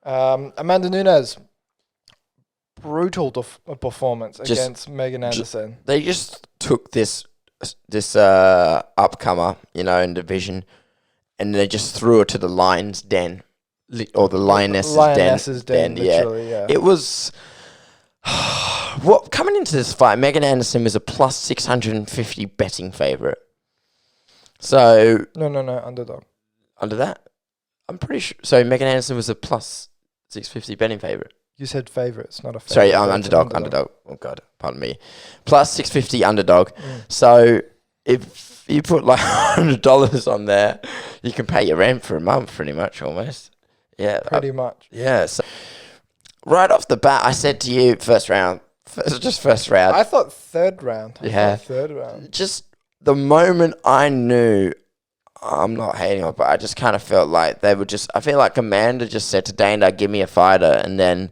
Amanda Nunes, brutal performance against Megan Anderson. They just took this upcomer, in division, and they just threw her to the lion's den, or the lioness's den. Literally, yeah. It was coming into this fight. Megan Anderson was a plus 650 betting favorite. So no, underdog. Under that, I'm pretty sure. So Megan Anderson was a plus 650 betting favorite. You said favourites, not a favourite. Sorry, underdog. Oh, God, pardon me. Plus 650 underdog. So if you put like $100 on there, you can pay your rent for a month pretty much, almost. Yeah. Pretty much. Yeah. So right off the bat, I said to you, first round. I thought third round. Third round. Just the moment I knew, I'm not hating on it, but I just kind of felt like they were just, I feel like Amanda just said to Dana, give me a fighter, and then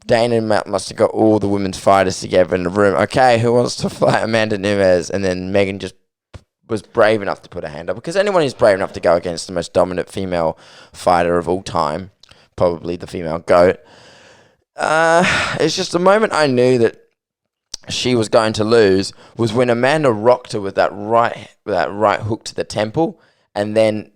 Dana must have got all the women's fighters together in the room. Okay, who wants to fight Amanda Nunes? And then Megan just was brave enough to put her hand up, because anyone who's brave enough to go against the most dominant female fighter of all time, probably the female GOAT, it's just the moment I knew that she was going to lose was when Amanda rocked her with that right hook to the temple, and then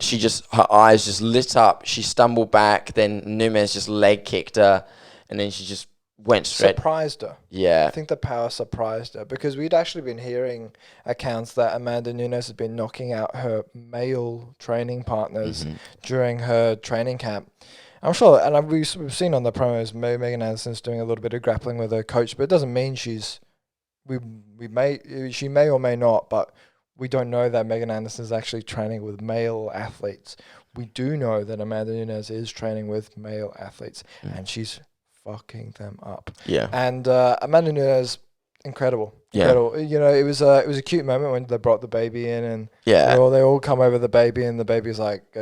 her eyes just lit up. She stumbled back, then Nunes just leg kicked her, and then she just went straight. Surprised her. Yeah. I think the power surprised her, because we'd actually been hearing accounts that Amanda Nunes had been knocking out her male training partners during her training camp. I'm sure, and we've seen on the promos, Megan Anderson's doing a little bit of grappling with her coach, but it doesn't mean she may or may not, but we don't know that Megan Anderson is actually training with male athletes. We do know that Amanda Nunes is training with male athletes, and she's fucking them up. Yeah. And Amanda Nunes, incredible. Yeah. It was a cute moment when they brought the baby in, and yeah, they all come over the baby, and the baby's like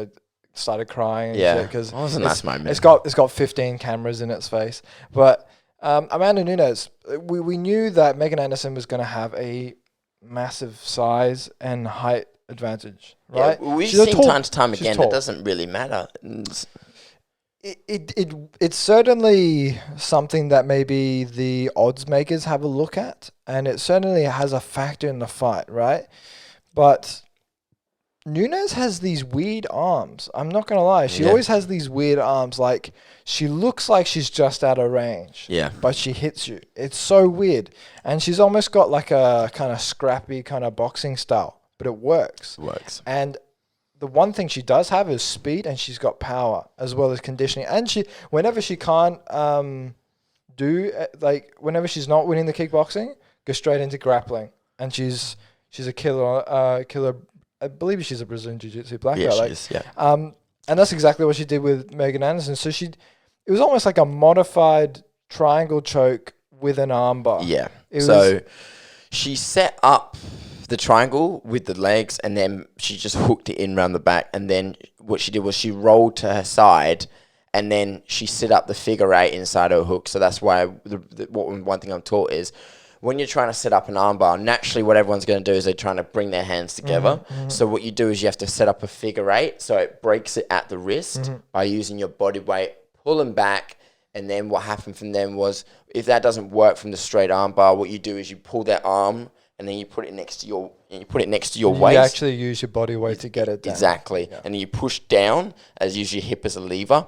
started crying. Yeah. Because wasn't that moment? It's got 15 cameras in its face, but. Amanda Nunes, we knew that Megan Anderson was going to have a massive size and height advantage, right? Yeah, we've seen time to time again that doesn't really matter. It's certainly something that maybe the odds makers have a look at, and it certainly has a factor in the fight, right? But Nunes has these weird arms. I'm not going to lie. She always has these weird arms. Like, she looks like she's just out of range. Yeah. But she hits you. It's so weird. And she's almost got like a kind of scrappy kind of boxing style. But it works. And the one thing she does have is speed, and she's got power as well as conditioning. And whenever she can't whenever she's not winning the kickboxing, go straight into grappling. And she's a killer. I believe she's a Brazilian Jiu-Jitsu black belt. Yeah, she is, yeah. And that's exactly what she did with Megan Anderson. So it was almost like a modified triangle choke with an armbar. Yeah. So she set up the triangle with the legs, and then she just hooked it in around the back. And then what she did was she rolled to her side, and then she set up the figure eight inside her hook. So that's why one thing I'm taught is, when you're trying to set up an armbar, naturally what everyone's going to do is they're trying to bring their hands together. So what you do is you have to set up a figure eight, so it breaks it at the wrist by using your body weight, pulling back, and then what happened from them was, if that doesn't work from the straight armbar, what you do is you pull that arm, and then you put it next to your waist. You actually use your body weight to get it down. Exactly. Yeah. And then you push down, as use your hip as a lever.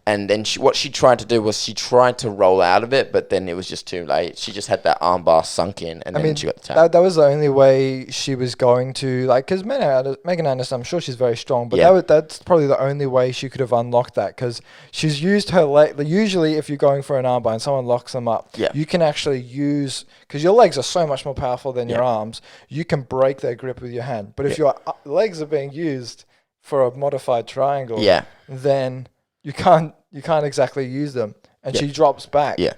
And then what she tried to do was she tried to roll out of it, but then it was just too late. She just had that armbar sunk in, and then she got the tap. That was the only way she was going to, because Megan Anderson, I'm sure she's very strong, but that's probably the only way she could have unlocked that, because she's used her leg. Usually, if you're going for an armbar and someone locks them up, you can actually use, because your legs are so much more powerful than your arms, you can break their grip with your hand. But if your legs are being used for a modified triangle, then you can't exactly use them. And she drops back. Yeah.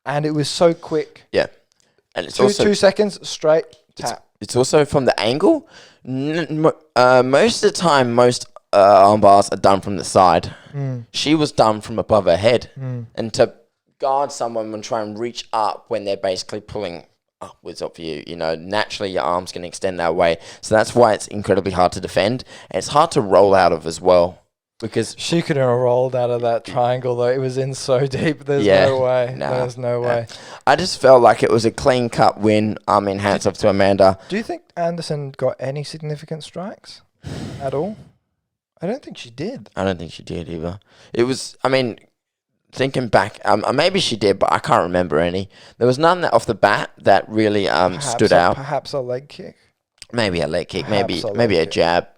And it was so quick. Yeah. And it's 2 seconds, straight, tap. It's also from the angle. Most of the time, most arm bars are done from the side. She was done from above her head. And to guard someone and try and reach up when they're basically pulling upwards of you, naturally your arms can extend that way. So that's why it's incredibly hard to defend. And it's hard to roll out of as well. because she couldn't have rolled out of that triangle though. It was in so deep. There's no way. There's no way. I just felt like it was a clean cut win. Hats off to Amanda. Do you think Anderson got any significant strikes at all? I don't think she did. I don't think she did either. It was, thinking back, maybe she did, but I can't remember any. There was none that off the bat that really stood out. Perhaps a leg kick. Maybe a leg kick, Perhaps maybe a kick. jab.